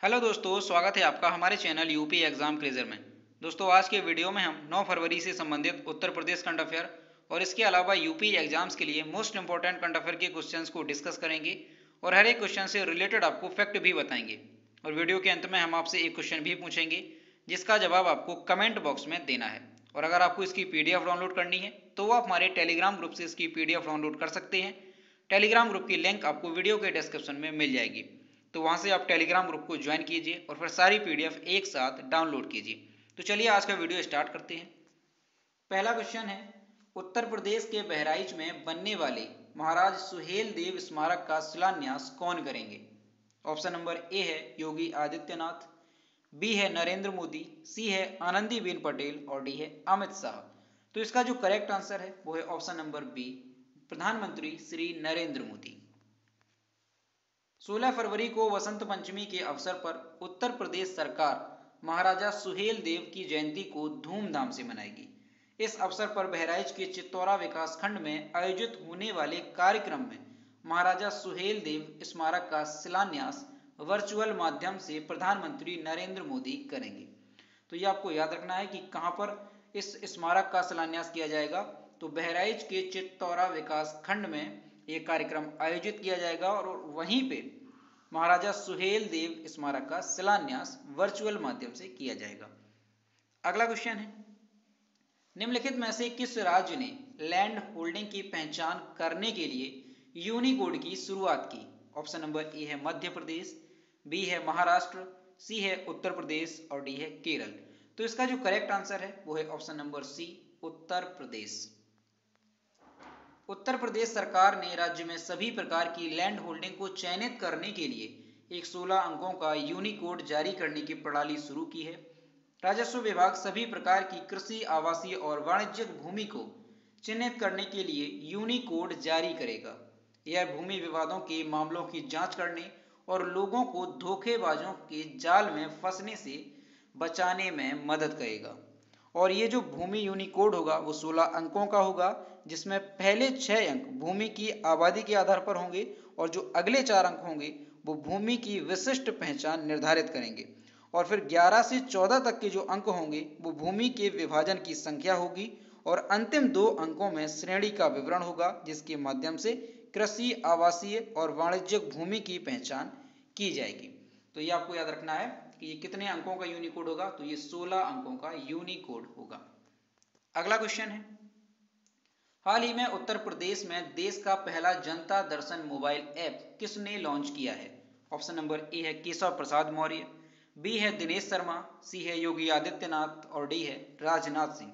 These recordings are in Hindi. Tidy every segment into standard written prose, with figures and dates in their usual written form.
हेलो दोस्तों, स्वागत है आपका हमारे चैनल यूपी एग्जाम क्रेजर में। दोस्तों, आज के वीडियो में हम 9 फरवरी से संबंधित उत्तर प्रदेश करंट अफेयर और इसके अलावा यूपी एग्जाम्स के लिए मोस्ट इंपॉर्टेंट करंट अफेयर के क्वेश्चंस को डिस्कस करेंगे और हर एक क्वेश्चन से रिलेटेड आपको फैक्ट भी बताएंगे। और वीडियो के अंत में हम आपसे एक क्वेश्चन भी पूछेंगे जिसका जवाब आपको कमेंट बॉक्स में देना है। और अगर आपको इसकी PDF डाउनलोड करनी है तो वो आप हमारे टेलीग्राम ग्रुप से इसकी PDF डाउनलोड कर सकते हैं। टेलीग्राम ग्रुप की लिंक आपको वीडियो के डिस्क्रिप्शन में मिल जाएगी, तो वहां से आप टेलीग्राम ग्रुप को ज्वाइन कीजिए और फिर सारी PDF एक साथ डाउनलोड कीजिए। तो चलिए आज का वीडियो स्टार्ट करते हैं। पहला क्वेश्चन है, उत्तर प्रदेश के बहराइच में बनने वाले महाराज सुहेल देव स्मारक का शिलान्यास कौन करेंगे? ऑप्शन नंबर ए है योगी आदित्यनाथ, बी है नरेंद्र मोदी, सी है आनंदीबेन पटेल और डी है अमित शाह। तो इसका जो करेक्ट आंसर है वो है ऑप्शन नंबर बी, प्रधानमंत्री श्री नरेंद्र मोदी। 16 फरवरी को वसंत पंचमी के अवसर पर उत्तर प्रदेश सरकार महाराजा सुहेल देव की जयंती को धूमधाम से मनाएगी। इस अवसर पर बहराइच के चित्तौरा विकास खंड में आयोजित होने वाले कार्यक्रम में महाराजा सुहेल देव स्मारक का शिलान्यास वर्चुअल माध्यम से प्रधानमंत्री नरेंद्र मोदी करेंगे। तो ये आपको याद रखना है कि कहां पर इस स्मारक का शिलान्यास किया जाएगा। तो बहराइच के चित्तौरा विकास खंड में ये कार्यक्रम आयोजित किया जाएगा और वहीं पे महाराजा सुहेल देव स्मारक का शिलान्यास वर्चुअल माध्यम से किया जाएगा। अगला क्वेश्चन है, निम्नलिखित में से किस राज्य ने लैंड होल्डिंग की पहचान करने के लिए यूनिकोड की शुरुआत की? ऑप्शन नंबर ए है मध्य प्रदेश, बी है महाराष्ट्र, सी है उत्तर प्रदेश और डी है केरल। तो इसका जो करेक्ट आंसर है वो है ऑप्शन नंबर सी, उत्तर प्रदेश। उत्तर प्रदेश सरकार ने राज्य में सभी प्रकार की लैंड होल्डिंग को चयनित करने के लिए एक 16 अंकों का यूनिकोड जारी करने की प्रणाली शुरू की है। राजस्व विभाग सभी प्रकार की कृषि, आवासीय और वाणिज्यिक भूमि को चिन्हित करने के लिए यूनिकोड जारी करेगा। यह भूमि विवादों के मामलों की जांच करने और लोगों को धोखेबाजों के जाल में फंसने से बचाने में मदद करेगा। और ये जो भूमि यूनिकोड होगा वो 16 अंकों का होगा, जिसमें पहले 6 अंक भूमि की आबादी के आधार पर होंगे और जो अगले 4 अंक होंगे वो भूमि की विशिष्ट पहचान निर्धारित करेंगे। और फिर 11 से 14 तक के जो अंक होंगे वो भूमि के विभाजन की संख्या होगी और अंतिम 2 अंकों में श्रेणी का विवरण होगा, जिसके माध्यम से कृषि, आवासीय और वाणिज्यिक भूमि की पहचान की जाएगी। तो ये आपको याद रखना है कि ये कितने अंकों का यूनिकोड होगा। तो ये 16 अंकों का यूनिकोड होगा। अगला क्वेश्चन है, हाल ही में उत्तर प्रदेश में देश का पहला जनता दर्शन मोबाइल ऐप किसने लॉन्च किया है? ऑप्शन नंबर ए है केशव प्रसाद मौर्य, बी है दिनेश शर्मा, सी है योगी आदित्यनाथ और डी है राजनाथ सिंह।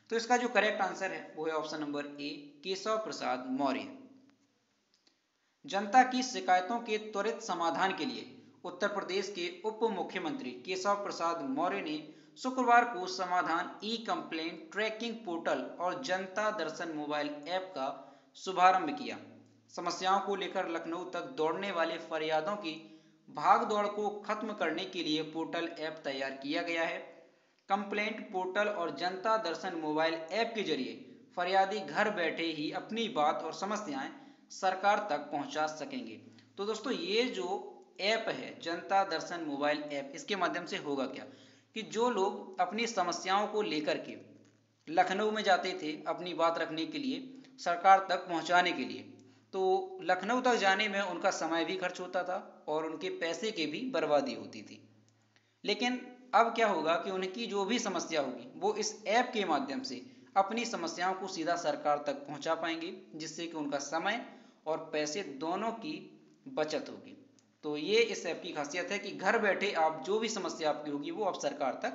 तो इसका जो करेक्ट आंसर है वो है option number A, Keshav Prasad Maurya. जनता की शिकायतों के त्वरित समाधान के लिए उत्तर प्रदेश के उप मुख्यमंत्री केशव प्रसाद मौर्य ने शुक्रवार को समाधान ई कंप्लेंट ट्रैकिंग पोर्टल और जनता दर्शन मोबाइल ऐप का शुभारंभ किया। समस्याओं को लेकर लखनऊ तक दौड़ने वाले फरियादों की भाग दौड़ को खत्म करने के लिए पोर्टल ऐप तैयार किया गया है। कंप्लेंट पोर्टल और जनता दर्शन मोबाइल ऐप के जरिए फरियादी घर बैठे ही अपनी बात और समस्याएं सरकार तक पहुंचा सकेंगे। तो दोस्तों, ये जो ऐप है जनता दर्शन मोबाइल ऐप, इसके माध्यम से होगा क्या कि जो लोग अपनी समस्याओं को लेकर के लखनऊ में जाते थे अपनी बात रखने के लिए, सरकार तक पहुंचाने के लिए, तो लखनऊ तक जाने में उनका समय भी खर्च होता था और उनके पैसे की भी बर्बादी होती थी। लेकिन अब क्या होगा कि उनकी जो भी समस्या होगी वो इस ऐप के माध्यम से अपनी समस्याओं को सीधा सरकार तक पहुंचा पाएंगे, जिससे कि उनका समय और पैसे दोनों की बचत होगी। तो ये इस ऐप की खासियत है कि घर बैठे आप जो भी समस्या आपकी होगी वो आप सरकार तक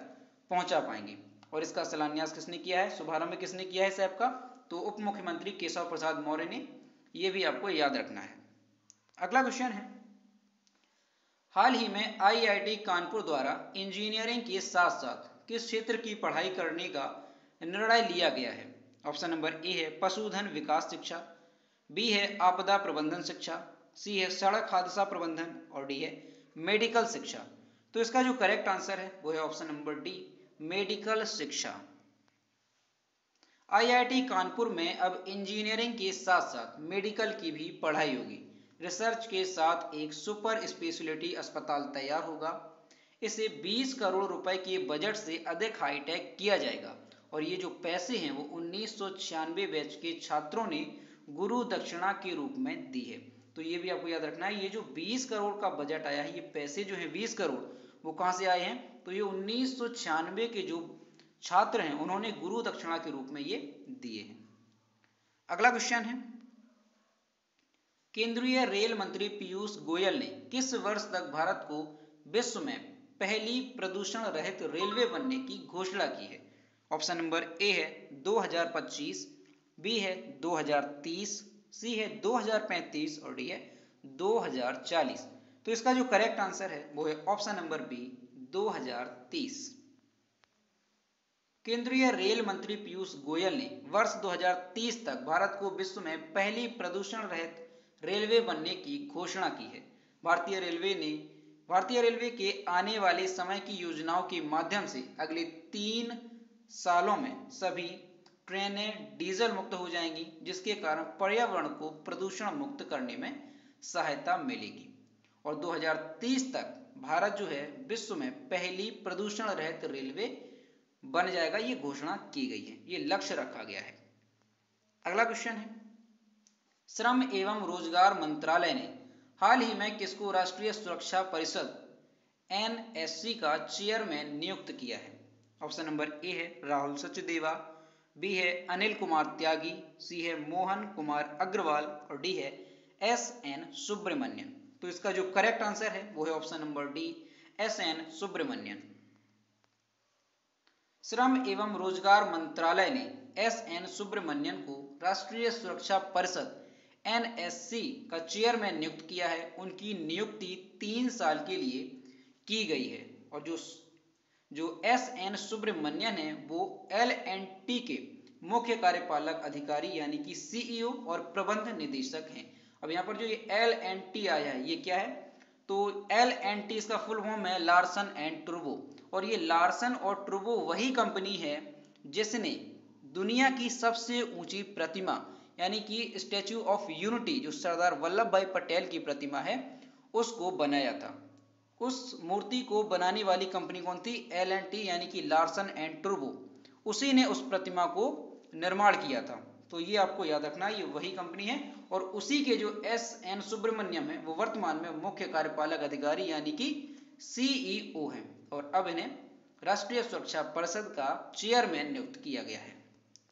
पहुंचा पाएंगे। और इसका शिलान्यास किसने किया है, शुभारंभ किसने किया है इस ऐप का? तो उप मुख्यमंत्री केशव प्रसाद मौर्य ने। ये भी आपको याद रखना है। अगला क्वेश्चन है, हाल ही में IIT कानपुर द्वारा इंजीनियरिंग के साथ साथ किस क्षेत्र की पढ़ाई करने का निर्णय लिया गया है? ऑप्शन नंबर ए है पशुधन विकास शिक्षा, बी है आपदा प्रबंधन शिक्षा, सी है सड़क हादसा प्रबंधन और डी है मेडिकल शिक्षा। तो इसका जो करेक्ट आंसर है वो है ऑप्शन नंबर डी, मेडिकल शिक्षा। IIT कानपुर में अब इंजीनियरिंग के साथ साथ मेडिकल की भी पढ़ाई होगी। रिसर्च के साथ एक सुपर स्पेशलिटी अस्पताल तैयार होगा। इसे 20 करोड़ रुपए के बजट से अधिक हाईटेक किया जाएगा। और ये जो पैसे हैं वो 1996 बैच के छात्रों ने गुरु दक्षिणा के रूप में दी है। तो ये भी आपको याद रखना है, ये जो 20 करोड़ का बजट आया है, ये पैसे जो है 20 करोड़ वो कहाँ से आए हैं, तो ये 1996 के जो छात्र हैं उन्होंने गुरु दक्षिणा के रूप में ये दिए हैं। अगला क्वेश्चन है, केंद्रीय रेल मंत्री पीयूष गोयल ने किस वर्ष तक भारत को विश्व में पहली प्रदूषण रहित रेलवे बनने की घोषणा की है? ऑप्शन नंबर ए है 2025, बी है 2030, सी है 2035 और डी है 2040। तो इसका जो करेक्ट आंसर है वो है ऑप्शन नंबर बी 2030। केंद्रीय रेल मंत्री पीयूष गोयल ने वर्ष 2030 तक भारत को विश्व में पहली प्रदूषण रहित रेलवे बनने की घोषणा की है। भारतीय रेलवे के आने वाले समय की योजनाओं के माध्यम से अगले 3 सालों में सभी ट्रेनें डीजल मुक्त हो जाएंगी, जिसके कारण पर्यावरण को प्रदूषण मुक्त करने में सहायता मिलेगी। और 2030 तक भारत जो है विश्व में पहली प्रदूषण रहित रेलवे बन जाएगा, ये घोषणा की गई है, ये लक्ष्य रखा गया है। अगला क्वेश्चन है, श्रम एवं रोजगार मंत्रालय ने हाल ही में किसको राष्ट्रीय सुरक्षा परिषद NSC का चेयरमैन नियुक्त किया है? ऑप्शन नंबर ए है राहुल सचदेवा, बी है अनिल कुमार त्यागी, सी है मोहन कुमार अग्रवाल और डी है SN सुब्रमण्यन। तो इसका जो करेक्ट आंसर है वो है option number D SN Subramanian. श्रम एवं रोजगार मंत्रालय ने SN सुब्रमण्यन को राष्ट्रीय सुरक्षा परिषद NSC का चेयरमैन नियुक्त किया है। उनकी नियुक्ति 3 साल के लिए की गई है। और जो SN सुब्रमण्यन है वो L&T के मुख्य कार्यपालक अधिकारी यानी कि CEO और प्रबंध निदेशक हैं। अब यहाँ पर जो ये L&T आया है ये क्या है, तो L&T इसका फुल फॉर्म है लार्सन एंड टुर्बो। और ये लार्सन और टुर्बो वही कंपनी है जिसने दुनिया की सबसे ऊंची प्रतिमा यानी कि स्टैच्यू ऑफ यूनिटी, जो सरदार वल्लभ भाई पटेल की प्रतिमा है, उसको बनाया था। उस मूर्ति को बनाने वाली कंपनी कौन थी? L&T यानी कि लार्सन एंड टुर्बो। उसी ने उस प्रतिमा को निर्माण किया था। तो ये आपको याद रखना, ये वही कंपनी है। और उसी के जो SN सुब्रमण्यम है वो वर्तमान में मुख्य कार्यपालक अधिकारी यानी कि CEO हैं। और अब इन्हें राष्ट्रीय सुरक्षा परिषद का चेयरमैन नियुक्त किया गया है।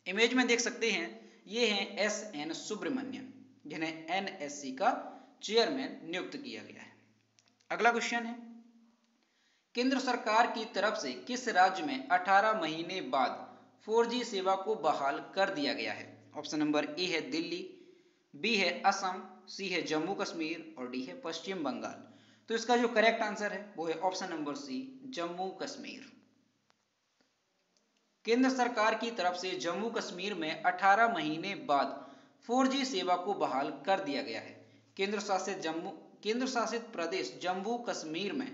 इमेज में देख सकते हैं, ये हैं SN सुब्रमण्यम जिन्हें NSC का चेयरमैन नियुक्त किया गया है। अगला क्वेश्चन है, केंद्र सरकार की तरफ से किस राज्य में 18 महीने बाद 4G सेवा को बहाल कर दिया गया है? ऑप्शन नंबर ए है दिल्ली, बी है असम, सी है जम्मू कश्मीर और डी है पश्चिम बंगाल। तो इसका जो करेक्ट आंसर है वो है option number C Jammu Kashmir. केंद्र सरकार की तरफ से जम्मू कश्मीर में 18 महीने बाद 4G सेवा को बहाल कर दिया गया है। केंद्र शासित प्रदेश जम्मू कश्मीर में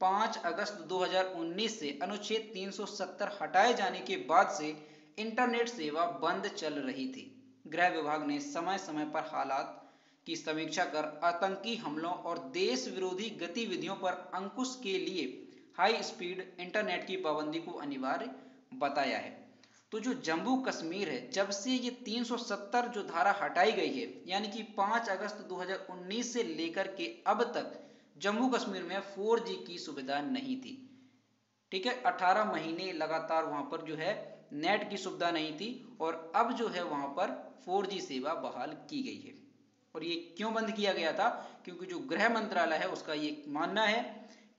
5 अगस्त 2019 से अनुच्छेद 370 हटाए जाने के बाद से इंटरनेट सेवा बंद चल रही थी। गृह विभाग ने समय समय पर हालात की समीक्षा कर आतंकी हमलों और देश विरोधी गतिविधियों पर अंकुश के लिए हाई स्पीड इंटरनेट की पाबंदी को अनिवार्य बताया है। तो जो जम्मू कश्मीर है, जब से ये 370 जो धारा हटाई गई है यानी कि 5 अगस्त 2019 से लेकर के अब तक जम्मू कश्मीर में 4G की सुविधा नहीं थी। ठीक है, 18 महीने लगातार वहां पर जो है नेट की सुविधा नहीं थी और अब जो है वहां पर 4G सेवा बहाल की गई है। और ये क्यों बंद किया गया था? क्योंकि जो गृह मंत्रालय है उसका ये मानना है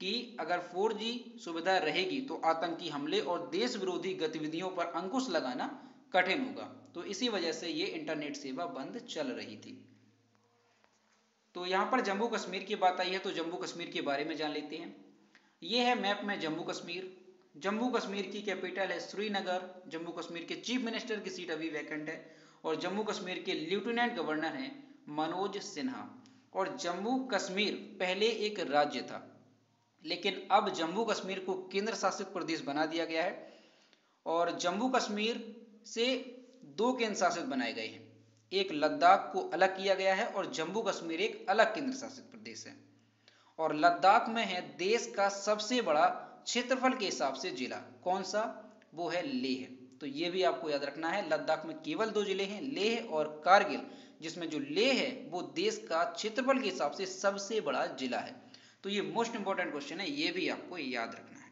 कि अगर 4G सुविधा रहेगी तो आतंकी हमले और देश विरोधी गतिविधियों पर अंकुश लगाना कठिन होगा। तो इसी वजह से ये इंटरनेट सेवा बंद चल रही थी। तो यहाँ पर जम्मू कश्मीर की बात आई है तो जम्मू कश्मीर के बारे में जान लेते हैं। ये है मैप में जम्मू कश्मीर। जम्मू कश्मीर की कैपिटल है श्रीनगर। जम्मू कश्मीर के चीफ मिनिस्टर की सीट अभी वैकेंट है और जम्मू कश्मीर के लेफ्टिनेंट गवर्नर हैं मनोज सिन्हा। और जम्मू कश्मीर पहले एक राज्य था, लेकिन अब जम्मू कश्मीर को केंद्र शासित प्रदेश बना दिया गया है और जम्मू कश्मीर से 2 केंद्र शासित बनाए गए हैं। एक लद्दाख को अलग किया गया है और जम्मू कश्मीर एक अलग केंद्र शासित प्रदेश है। और लद्दाख में है देश का सबसे बड़ा क्षेत्रफल के हिसाब से जिला। कौन सा? वो है लेह। तो ये भी आपको याद रखना है, लद्दाख में केवल 2 जिले हैं, लेह और कारगिल, जिसमें जो लेह है वो देश का क्षेत्रफल के हिसाब से सबसे बड़ा जिला है। तो ये मोस्ट इंपॉर्टेंट क्वेश्चन है, ये भी आपको याद रखना है।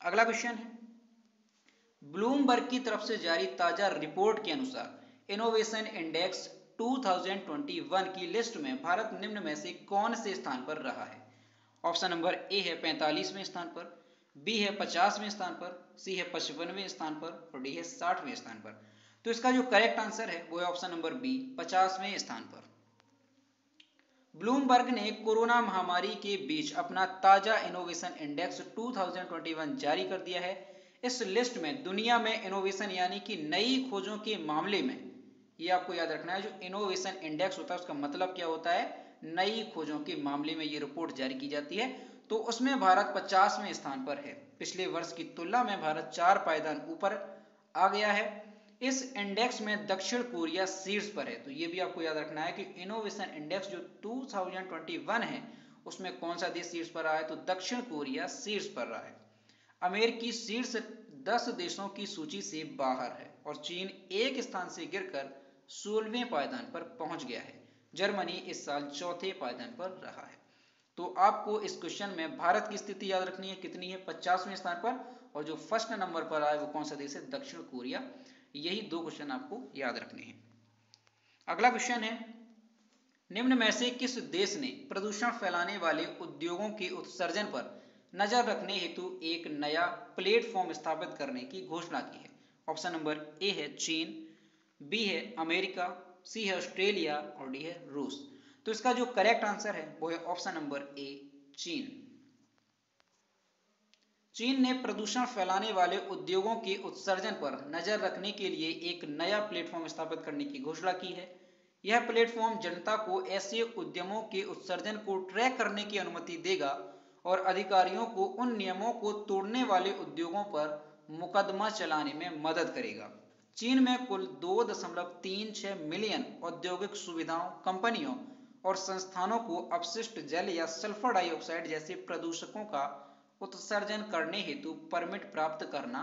अगला क्वेश्चन है, ब्लूमबर्ग की तरफ से जारी ताजा रिपोर्ट के अनुसार इनोवेशन इंडेक्स 2021 की लिस्ट में भारत निम्न में से कौन से स्थान पर रहा है? ऑप्शन नंबर ए है 45वें स्थान पर, बी है 50वें स्थान पर, सी है 55वें स्थान पर और डी है 60वें स्थान पर। तो इसका जो करेक्ट आंसर है वो है ऑप्शन नंबर बी, 50वें स्थान पर। ब्लूमबर्ग ने कोरोना महामारी के बीच अपना ताजा इनोवेशन इंडेक्स 2021 जारी कर दिया है। इस लिस्ट में दुनिया में इनोवेशन यानी कि नई खोजों के मामले में, ये आपको याद रखना है, जो इनोवेशन इंडेक्स होता है उसका मतलब क्या होता है? नई खोजों के मामले में ये रिपोर्ट जारी की जाती है। तो उसमें भारत 50वें स्थान पर है। पिछले वर्ष की तुलना में भारत 4 पायदान ऊपर आ गया है। इस इंडेक्स में दक्षिण कोरिया शीर्ष पर है। तो ये भी आपको याद रखना है कि इनोवेशन इंडेक्स जो 2021 है उसमें कौन सा देश शीर्ष पर रहा है? तो दक्षिण कोरिया शीर्ष पर रहा है। अमेरिकी शीर्ष 10 देशों की सूची से बाहर है और चीन एक स्थान से गिरकर 16वें पायदान पर पहुंच गया है। जर्मनी इस साल चौथे पायदान पर रहा है। तो आपको इस क्वेश्चन में भारत की स्थिति याद रखनी है, कितनी है? 50वें स्थान पर, और जो फर्स्ट नंबर पर आए वो कौन सा देश है? दक्षिण कोरिया। यही 2 क्वेश्चन आपको याद रखने हैं। अगला क्वेश्चन है, निम्न में से किस देश ने प्रदूषण फैलाने वाले उद्योगों के उत्सर्जन पर नजर रखने हेतु एक नया प्लेटफॉर्म स्थापित करने की घोषणा की है? ऑप्शन नंबर ए है चीन, बी है अमेरिका, सी है ऑस्ट्रेलिया और डी है रूस। तो इसका जो करेक्ट आंसर है वो है ऑप्शन नंबर ए, चीन। चीन ने प्रदूषण फैलाने वाले उद्योगों के उत्सर्जन पर नजर रखने के लिए एक नया प्लेटफॉर्म स्थापित करने की घोषणा की है। यह प्लेटफॉर्म जनता को ऐसे उद्यमों के उत्सर्जन को ट्रैक करने की अनुमति देगा और अधिकारियों को उन नियमों को तोड़ने वाले उद्योगों पर मुकदमा चलाने में मदद करेगा। चीन में कुल 2.36 मिलियन औद्योगिक सुविधाओं, कंपनियों और संस्थानों को अपशिष्ट जल या सल्फर डाइऑक्साइड जैसे प्रदूषकों का उत्सर्जन करने हेतु परमिट प्राप्त करना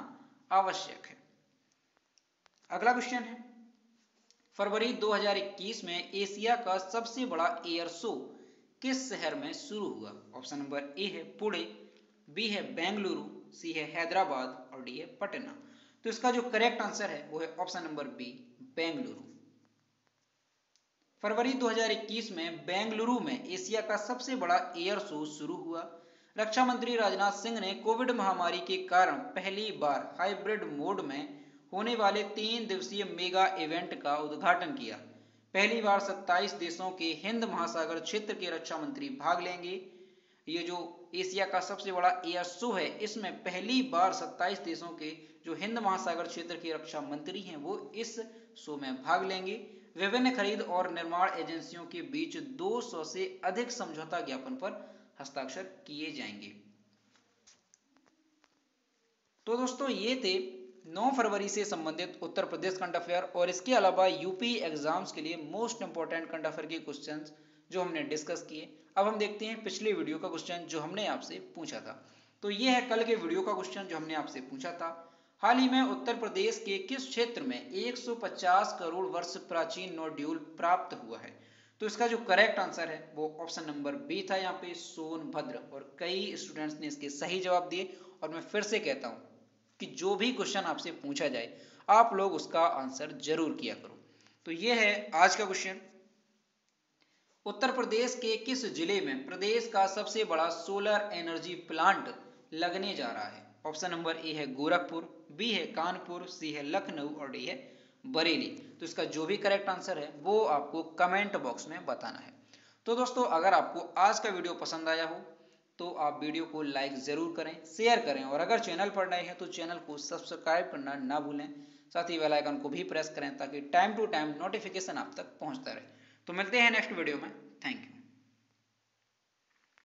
आवश्यक है। अगला क्वेश्चन है, फरवरी 2021 में एशिया का सबसे बड़ा एयर शो किस शहर में शुरू हुआ? ऑप्शन नंबर ए है पुणे, बी है बेंगलुरु, सी है हैदराबाद और डी है पटना। तो इसका जो करेक्ट आंसर है वो है ऑप्शन नंबर बी, बेंगलुरु। फरवरी 2021 में बेंगलुरु में एशिया का सबसे बड़ा एयर शो शुरू हुआ। रक्षा मंत्री राजनाथ सिंह ने कोविड महामारी के कारण पहली बार हाइब्रिड मोड में होने वाले 3 दिवसीय मेगा इवेंट का उद्घाटन किया। पहली बार 27 देशों के हिंद महासागर क्षेत्र के रक्षा मंत्री भाग लेंगे। ये जो एशिया का सबसे बड़ा एयर शो है इसमें पहली बार 27 देशों के जो हिंद महासागर क्षेत्र के रक्षा मंत्री हैं वो इस शो में भाग लेंगे। विभिन्न खरीद और निर्माण एजेंसियों के बीच 200 से अधिक समझौता ज्ञापन पर हस्ताक्षर किए जाएंगे। तो दोस्तों ये थे 9 फरवरी से संबंधित उत्तर प्रदेश करंट अफेयर और इसके अलावा यूपी एग्जाम्स के लिए मोस्ट इंपॉर्टेंट करंट अफेयर के क्वेश्चंस जो हमने डिस्कस किए। अब हम देखते हैं पिछले वीडियो का क्वेश्चन जो हमने आपसे पूछा था। तो ये है कल के वीडियो का क्वेश्चन जो हमने आपसे पूछा था, हाल ही में उत्तर प्रदेश के किस क्षेत्र में 150 करोड़ वर्ष प्राचीन नोड्यूल प्राप्त हुआ है? तो इसका जो करेक्ट आंसर है वो ऑप्शन नंबर बी था, यहाँ पे सोनभद्र। और कई स्टूडेंट्स ने इसके सही जवाब दिए। और मैं फिर से कहता हूँ कि जो भी क्वेश्चन आपसे पूछा जाए आप लोग उसका आंसर जरूर किया करो। तो ये है आज का क्वेश्चन, उत्तर प्रदेश के किस जिले में प्रदेश का सबसे बड़ा सोलर एनर्जी प्लांट लगने जा रहा है? ऑप्शन नंबर ए है गोरखपुर, बी है कानपुर, सी है लखनऊ और डी है बरेली। तो इसका जो भी करेक्ट आंसर है वो आपको कमेंट बॉक्स में बताना है। तो दोस्तों अगर आपको आज का वीडियो पसंद आया हो तो आप वीडियो को लाइक ज़रूर करें, शेयर करें और अगर चैनल पर नए हैं तो चैनल को सब्सक्राइब करना ना भूलें। साथ ही बेल आइकन को भी प्रेस करें ताकि टाइम टू टाइम नोटिफिकेशन आप तक पहुंचता रहे। तो मिलते हैं नेक्स्ट वीडियो में। Thank you.